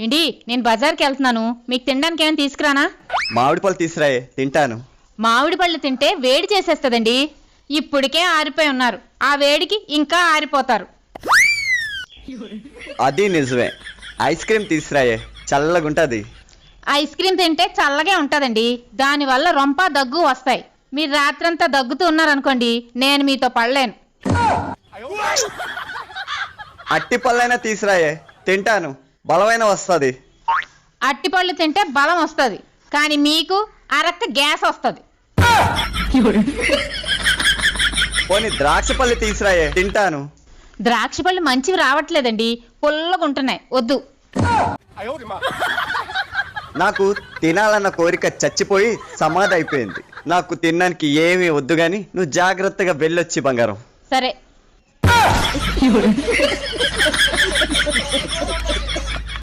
ఏంటి నేను బజార్కి వెళ్తున్నాను, మీకు తినడానికి ఏమైనా తీసుకురానా? మామిడి పళ్ళు తీసురాయే, తింటాను. మామిడి పళ్ళు తింటే వేడి చేసేస్తుందండి. ఇప్పటికే ఆరిపోయి ఉన్నారు, ఆ వేడికి ఇంకా ఆరిపోతారు. అది నిజమే. ఐస్ క్రీమ్ తీసురాయే, చల్లగుంటది. ఐస్ క్రీమ్ తింటే చల్లగే ఉంటుందండి, దానివల్ల రొంప దగ్గు వస్తాయి. మీరు రాత్రంతా దగ్గుతూ ఉన్నారనుకోండి, నేను మీతో పడలేను. అట్టి పళ్ళైనా తీసురాయే, తింటాను. బలమైన వస్తుంది. అట్టిపళ్ళు తింటే బలం వస్తుంది, కానీ మీకు అరక్క గ్యాస్ వస్తుంది. పోనీ ద్రాక్ష పళ్ళు తీసురాయే, తింటాను. ద్రాక్ష పళ్ళు మంచివి రావట్లేదండి, పుల్లగా ఉంటున్నాయి, వద్దు. నాకు తినాలన్న కోరిక చచ్చిపోయి సమాధి అయిపోయింది. నాకు తినడానికి ఏమీ వద్దు గాని నువ్వు జాగ్రత్తగా వెళ్ళొచ్చి బంగారం. సరే.